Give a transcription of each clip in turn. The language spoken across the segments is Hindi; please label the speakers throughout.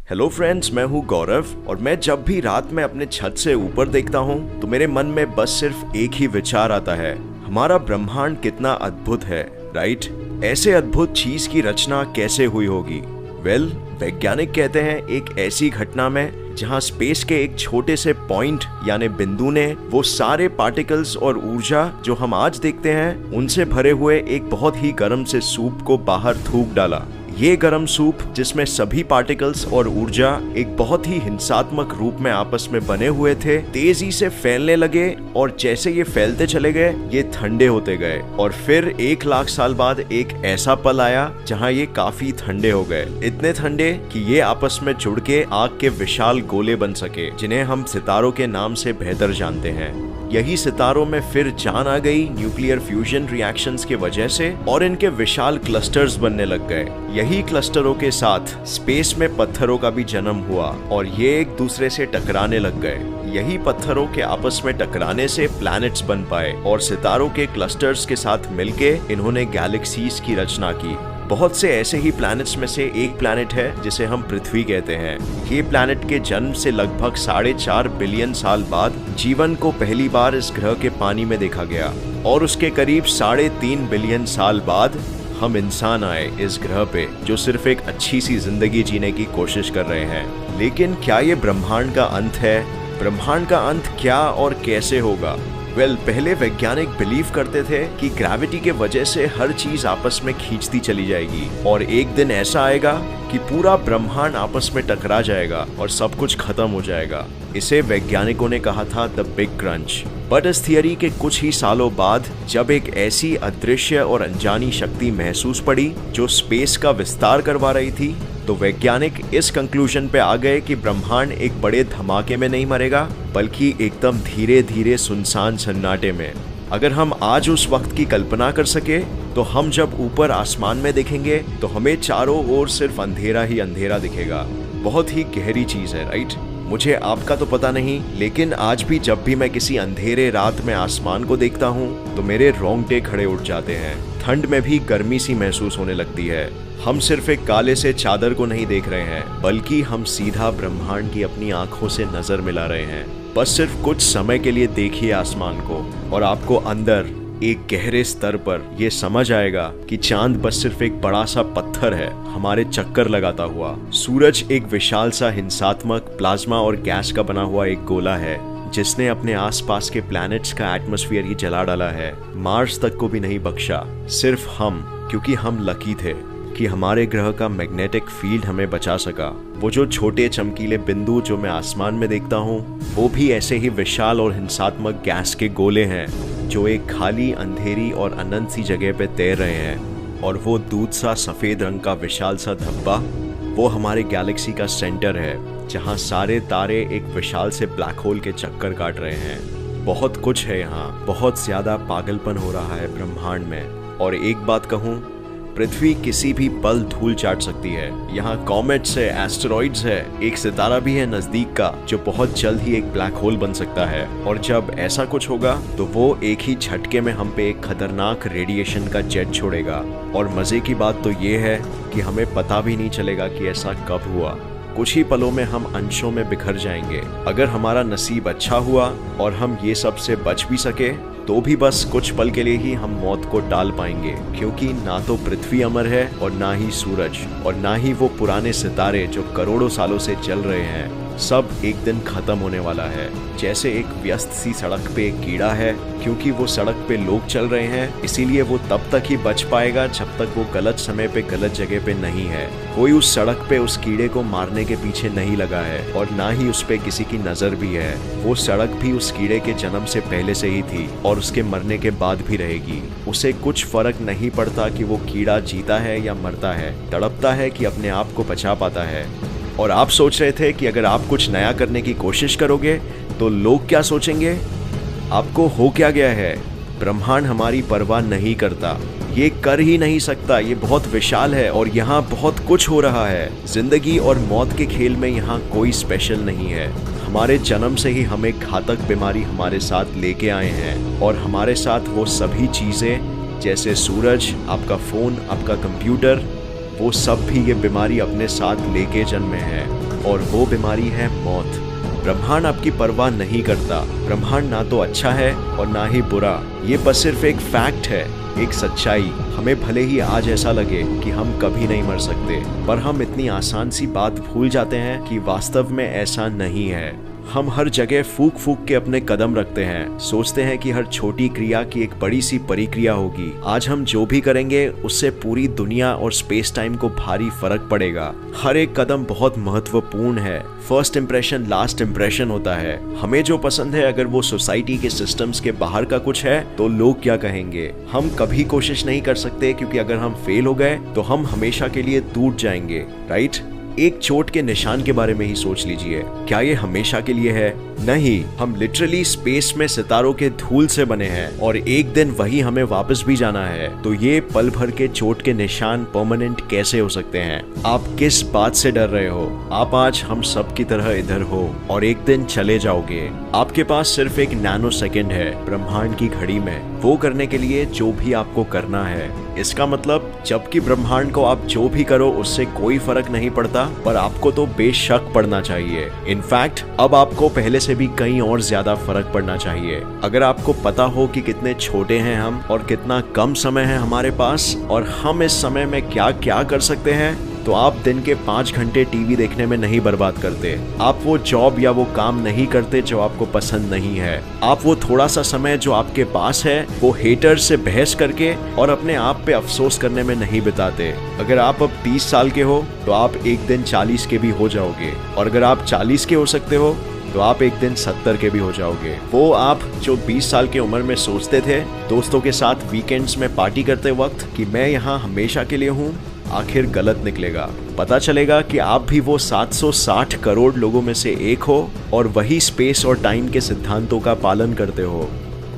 Speaker 1: हेलो फ्रेंड्स, मैं हूँ गौरव और मैं जब भी रात में अपने छत से ऊपर देखता हूँ तो मेरे मन में बस सिर्फ एक ही विचार आता है, हमारा ब्रह्मांड कितना अद्भुत है, राइट? ऐसे अद्भुत चीज की रचना कैसे हुई होगी? वैज्ञानिक कहते हैं एक ऐसी घटना में जहां स्पेस के एक छोटे से पॉइंट यानी बिंदु ने वो सारे पार्टिकल्स और ऊर्जा जो हम आज देखते हैं उनसे भरे हुए एक बहुत ही गर्म से सूप को बाहर थूक डाला। ये गर्म सूप जिसमें सभी पार्टिकल्स और ऊर्जा एक बहुत ही हिंसात्मक रूप में आपस में बने हुए थे, तेजी से फैलने लगे और जैसे ये फैलते चले गए ये ठंडे होते गए और फिर 1 लाख साल बाद एक ऐसा पल आया जहां ये काफी ठंडे हो गए, इतने ठंडे कि ये आपस में जुड़ के आग के विशाल गोले बन सके जिन्हें हम सितारों के नाम से बेहतर जानते हैं। यही सितारों में फिर जान आ गई न्यूक्लियर फ्यूजन रिएक्शंस के वजह से और इनके विशाल क्लस्टर्स बनने लग गए। यही क्लस्टरों के साथ स्पेस में पत्थरों का भी जन्म हुआ और ये एक दूसरे से टकराने लग गए। यही पत्थरों के आपस में टकराने से प्लैनेट्स बन पाए और सितारों के क्लस्टर्स के साथ मिलके इन्होंने गैलेक्सीज की रचना की। बहुत से ऐसे ही प्लैनेट्स में से एक प्लैनेट है जिसे हम पृथ्वी कहते हैं। ये प्लैनेट के जन्म से लगभग 4.5 बिलियन साल बाद जीवन को पहली बार इस ग्रह के पानी में देखा गया और उसके करीब 3.5 बिलियन साल बाद हम इंसान आए इस ग्रह पे, जो सिर्फ एक अच्छी सी जिंदगी जीने की कोशिश कर रहे हैं। लेकिन क्या ये ब्रह्मांड का अंत है? ब्रह्मांड का अंत क्या और कैसे होगा? पहले वैज्ञानिक बिलीव करते थे कि ग्रेविटी के वजह से हर चीज आपस में खींचती चली जाएगी और एक दिन ऐसा आएगा कि पूरा ब्रह्मांड आपस में टकरा जाएगा और सब कुछ खत्म हो जाएगा। इसे वैज्ञानिकों ने कहा था द बिग क्रंच। बट इस थियरी के कुछ ही सालों बाद जब एक ऐसी अदृश्य और अनजानी शक्ति महसूस पड़ी जो स्पेस का विस्तार करवा रही थी, तो वैज्ञानिक इस कंक्लूजन पे आ गए कि ब्रह्मांड एक बड़े धमाके में नहीं मरेगा बल्कि एकदम धीरे धीरे सुनसान सन्नाटे में। अगर हम आज उस वक्त की कल्पना कर सके तो हम जब ऊपर आसमान में देखेंगे तो हमें चारों ओर सिर्फ अंधेरा ही अंधेरा दिखेगा। बहुत ही गहरी चीज है, राइट? मुझे आपका तो पता नहीं, लेकिन आज भी जब भी मैं किसी अंधेरे रात में आसमान को देखता हूँ तो मेरे रोंगटे खड़े उठ जाते हैं। ठंड में भी गर्मी सी महसूस होने लगती है। हम सिर्फ एक काले से चादर को नहीं देख रहे हैं बल्कि हम सीधा ब्रह्मांड की अपनी आंखों से नजर मिला रहे हैं। बस सिर्फ कुछ समय के लिए देखिए आसमान को और आपको अंदर एक गहरे स्तर पर यह समझ आएगा कि चांद बस सिर्फ एक बड़ा सा पत्थर है हमारे चक्कर लगाता हुआ। सूरज एक विशाल सा हिंसात्मक प्लाज्मा और गैस का बना हुआ एक गोला है जिसने अपने आसपास के प्लैनेट्स का एटमॉस्फेयर ही जला डाला है। मार्स तक को भी नहीं बख्शा, सिर्फ हम, क्योंकि हम लकी थे कि हमारे ग्रह का मैग्नेटिक फील्ड हमें बचा सका। वो जो छोटे चमकीले बिंदु जो मैं आसमान में देखता हूँ वो भी ऐसे ही विशाल और हिंसात्मक गैस के गोले हैं जो एक खाली अंधेरी और अनंत सी जगह पे तैर रहे हैं। और वो दूध सा सफेद रंग का विशाल सा धब्बा वो हमारे गैलेक्सी का सेंटर है जहाँ सारे तारे एक विशाल से ब्लैक होल के चक्कर काट रहे हैं। बहुत कुछ है यहाँ, बहुत ज्यादा पागलपन हो रहा है ब्रह्मांड में। और एक बात कहूँ, पृथ्वी किसी भी पल धूल चाट सकती है। यहाँ कॉमेट्स है, एस्टेरॉइड्स है, एक सितारा भी है नजदीक का जो बहुत जल्द ही एक ब्लैक होल बन सकता है। और जब ऐसा कुछ होगा तो वो एक ही झटके में हम पे एक खतरनाक रेडिएशन का जेट छोड़ेगा। और मजे की बात तो ये है कि हमें पता भी नहीं चलेगा कि ऐसा कब हुआ। कुछ ही पलों में हम अंशों में बिखर जाएंगे। अगर हमारा नसीब अच्छा हुआ और हम ये सब से बच भी सके तो भी बस कुछ पल के लिए ही हम मौत को टाल पाएंगे, क्योंकि ना तो पृथ्वी अमर है और ना ही सूरज और ना ही वो पुराने सितारे जो करोड़ों सालों से चल रहे हैं। सब एक दिन खत्म होने वाला है। जैसे एक व्यस्त सी सड़क पे एक कीड़ा है, क्योंकि वो सड़क पे लोग चल रहे हैं इसीलिए वो तब तक ही बच पाएगा जब तक वो गलत समय पे गलत जगह पे नहीं है। कोई उस सड़क पे उस कीड़े को मारने के पीछे नहीं लगा है और ना ही उस पे किसी की नजर भी है। वो सड़क भी उस कीड़े के जन्म से पहले से ही थी और उसके मरने के बाद भी रहेगी। उसे कुछ फर्क नहीं पड़ता कि वो कीड़ा जीता है या मरता है, तड़पता है कि अपने आप को बचा पाता है। और आप सोच रहे थे कि अगर आप कुछ नया करने की कोशिश करोगे तो लोग क्या सोचेंगे? आपको हो क्या गया है? ब्रह्मांड हमारी परवाह नहीं करता, ये कर ही नहीं सकता। ये बहुत विशाल है और यहाँ बहुत कुछ हो रहा है। जिंदगी और मौत के खेल में यहाँ कोई स्पेशल नहीं है। हमारे जन्म से ही हमें घातक बीमारी हमारे साथ लेके आए हैं और हमारे साथ वो सभी चीजें जैसे सूरज, आपका फोन, आपका कंप्यूटर, वो सब भी ये बीमारी अपने साथ लेके जन्मे हैं। और वो बीमारी है मौत। ब्रह्मांड आपकी परवाह नहीं करता। ब्रह्मांड ना तो अच्छा है और ना ही बुरा, ये बस सिर्फ एक फैक्ट है, एक सच्चाई। हमें भले ही आज ऐसा लगे कि हम कभी नहीं मर सकते, पर हम इतनी आसान सी बात भूल जाते हैं कि वास्तव में ऐसा नहीं है। हम हर जगह फूक फूक के अपने कदम रखते हैं, सोचते हैं कि हर छोटी क्रिया की एक बड़ी सी परिक्रिया होगी। आज हम जो भी करेंगे उससे पूरी दुनिया और स्पेस टाइम को भारी फर्क पड़ेगा। हर एक कदम बहुत महत्वपूर्ण है। फर्स्ट इंप्रेशन लास्ट इंप्रेशन होता है। हमें जो पसंद है अगर वो सोसाइटी के सिस्टम्स के बाहर का कुछ है तो लोग क्या कहेंगे। हम कभी कोशिश नहीं कर सकते क्योंकि अगर हम फेल हो गए तो हम हमेशा के लिए टूट जाएंगे, राइट? एक चोट के निशान के बारे में ही सोच लीजिए, क्या ये हमेशा के लिए है? नहीं, हम लिटरली स्पेस में सितारों के धूल से बने हैं और एक दिन वही हमें वापस भी जाना है। तो ये पल भर के चोट के निशान परमानेंट कैसे हो सकते हैं? आप किस बात से डर रहे हो? आप आज हम सब की तरह इधर हो और एक दिन चले जाओगे। आपके पास सिर्फ एक नैनो सेकेंड है ब्रह्मांड की घड़ी में, वो करने के लिए जो भी आपको करना है। इसका मतलब जबकि ब्रह्मांड को आप जो भी करो उससे कोई फर्क नहीं पड़ता, पर आपको तो बेशक पड़ना चाहिए। इनफैक्ट अब आपको पहले से भी कहीं और ज्यादा फर्क पड़ना चाहिए। अगर आपको पता हो कि कितने छोटे हैं हम और कितना कम समय है हमारे पास और हम इस समय में क्या क्या कर सकते हैं, तो आप दिन के 5 घंटे टीवी देखने में नहीं बर्बाद करते। आप वो जॉब या वो काम नहीं करते जो आपको पसंद नहीं है। आप वो थोड़ा सा समय जो आपके पास है वो हेटर से बहस करके और अपने आप पे अफसोस करने में नहीं बिताते। अगर आप अब 30 साल के हो तो आप एक दिन 40 के भी हो जाओगे, और अगर आप 40 के हो सकते हो तो आप एक दिन 70 के भी हो जाओगे। वो आप जो 20 साल की उम्र में सोचते थे दोस्तों के साथ वीकेंड्स में पार्टी करते वक्त कि मैं यहाँ हमेशा के लिए हूँ, आखिर गलत निकलेगा। पता चलेगा कि आप भी वो 760 करोड़ लोगों में से एक हो और वही स्पेस और टाइम के सिद्धांतों का पालन करते हो।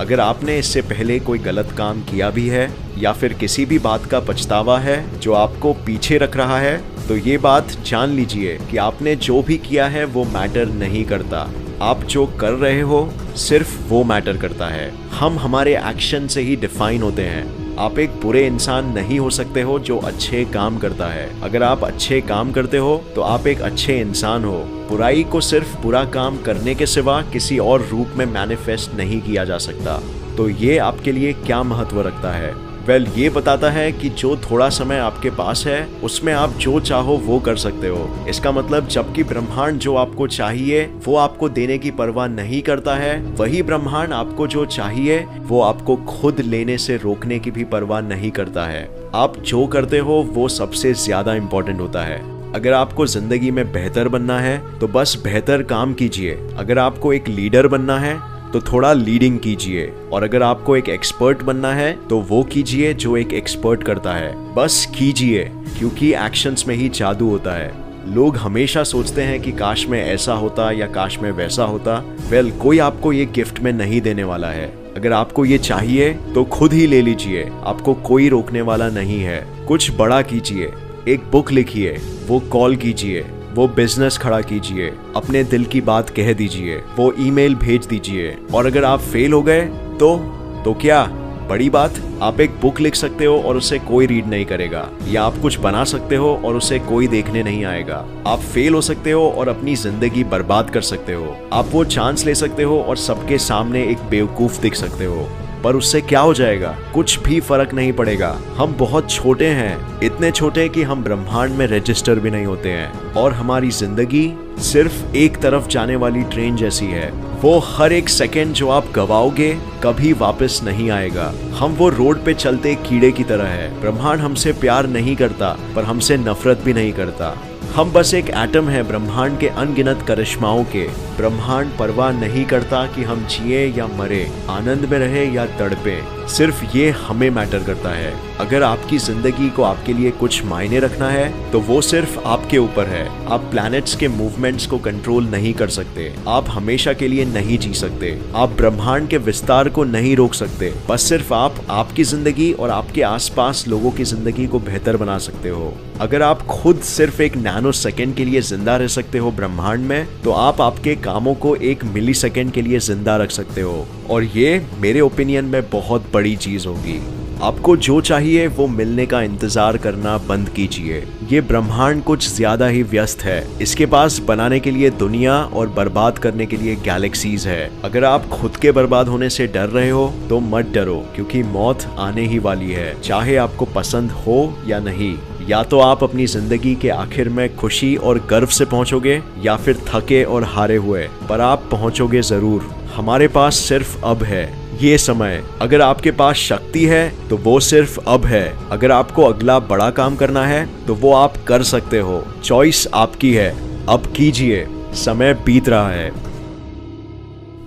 Speaker 1: अगर आपने इससे पहले कोई गलत काम किया भी है या फिर किसी भी बात का पछतावा है जो आपको पीछे रख रहा है, तो ये बात जान लीजिए कि आपने जो भी किया है वो मैटर नहीं करता। आप जो कर रहे हो सिर्फ वो मैटर करता है। हम हमारे एक्शन से ही डिफाइन होते हैं। आप एक बुरे इंसान नहीं हो सकते हो जो अच्छे काम करता है। अगर आप अच्छे काम करते हो तो आप एक अच्छे इंसान हो। बुराई को सिर्फ बुरा काम करने के सिवा किसी और रूप में मैनिफेस्ट नहीं किया जा सकता। तो ये आपके लिए क्या महत्व रखता है? वेल, ये बताता है कि जो थोड़ा समय आपके पास है उसमें आप जो चाहो वो कर सकते हो। इसका मतलब जबकि ब्रह्मांड जो आपको चाहिए वो आपको देने की परवाह नहीं करता है, वही ब्रह्मांड आपको जो चाहिए वो आपको खुद लेने से रोकने की भी परवाह नहीं करता है। आप जो करते हो वो सबसे ज्यादा इम्पोर्टेंट होता है। अगर आपको जिंदगी में बेहतर बनना है तो बस बेहतर काम कीजिए। अगर आपको एक लीडर बनना है तो थोड़ा लीडिंग कीजिए, और अगर आपको एक एक्सपर्ट बनना है तो वो कीजिए जो एक एक्सपर्ट करता है। बस कीजिए, क्योंकि एक्शंस में ही जादू होता है। लोग हमेशा सोचते हैं कि काश में ऐसा होता या काश में वैसा होता। वेल, कोई आपको ये गिफ्ट में नहीं देने वाला है। अगर आपको ये चाहिए तो खुद ही ले लीजिए, आपको कोई रोकने वाला नहीं है। कुछ बड़ा कीजिए, एक बुक लिखिए, वो कॉल कीजिए, वो बिजनेस खड़ा कीजिए, अपने दिल की बात कह दीजिए, वो ईमेल भेज दीजिए। और अगर आप फेल हो गए तो क्या बड़ी बात? आप एक बुक लिख सकते हो और उसे कोई रीड नहीं करेगा, या आप कुछ बना सकते हो और उसे कोई देखने नहीं आएगा। आप फेल हो सकते हो और अपनी जिंदगी बर्बाद कर सकते हो। आप वो चांस ले सकते हो और सबके सामने एक बेवकूफ दिख सकते हो, पर उससे क्या हो जाएगा? कुछ भी फर्क नहीं पड़ेगा। हम बहुत छोटे हैं, इतने छोटे कि हम ब्रह्मांड में रजिस्टर भी नहीं होते हैं, और हमारी जिंदगी सिर्फ एक तरफ जाने वाली ट्रेन जैसी है। वो हर एक सेकंड जो आप गवाओगे कभी वापस नहीं आएगा। हम वो रोड पे चलते कीड़े की तरह है। ब्रह्मांड हमसे प्यार नहीं करता, पर हमसे नफरत भी नहीं करता। हम बस एक एटम है ब्रह्मांड के अनगिनत करिश्माओं के। ब्रह्मांड परवाह नहीं करता कि हम जिए या मरे, आनंद में रहे या तड़पे। सिर्फ ये हमें मैटर करता है। अगर आपकी जिंदगी को आपके लिए कुछ मायने रखना है तो वो सिर्फ आपके ऊपर है। आप प्लैनेट्स के मूवमेंट्स को कंट्रोल नहीं कर सकते। आप हमेशा के लिए नहीं जी सकते। आप ब्रह्मांड के विस्तार को नहीं रोक सकते। बस सिर्फ आप आपकी जिंदगी और आपके आसपास लोगों की जिंदगी को बेहतर बना सकते हो। अगर आप खुद सिर्फ एक नैनो सेकेंड के लिए जिंदा रह सकते हो ब्रह्मांड में, तो आप आपके कामों को 1 मिली सेकेंड के लिए जिंदा रख सकते हो। और ये मेरे ओपिनियन में बहुत बड़ी चीज होगी। आपको जो चाहिए वो मिलने का इंतजार करना बंद कीजिए। ये ब्रह्मांड कुछ ज्यादा ही व्यस्त है। इसके पास बनाने के लिए दुनिया और बर्बाद करने के लिए गैलेक्सीज है। अगर आप खुद के बर्बाद होने से डर रहे हो तो मत डरो, क्योंकि मौत आने ही वाली है, चाहे आपको पसंद हो या नहीं। या तो आप अपनी जिंदगी के आखिर में खुशी और गर्व से पहुंचोगे, या फिर थके और हारे हुए, पर आप पहुंचोगे जरूर। हमारे पास सिर्फ अब है, ये समय। अगर आपके पास शक्ति है तो वो सिर्फ अब है। अगर आपको अगला बड़ा काम करना है तो वो आप कर सकते हो। चॉइस आपकी है, अब कीजिए, समय बीत रहा है।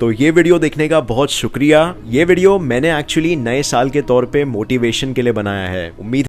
Speaker 1: तो ये वीडियो देखने का बहुत शुक्रिया। ये वीडियो मैंने एक्चुअली नए साल के तौर पे मोटिवेशन के लिए बनाया है। उम्मीद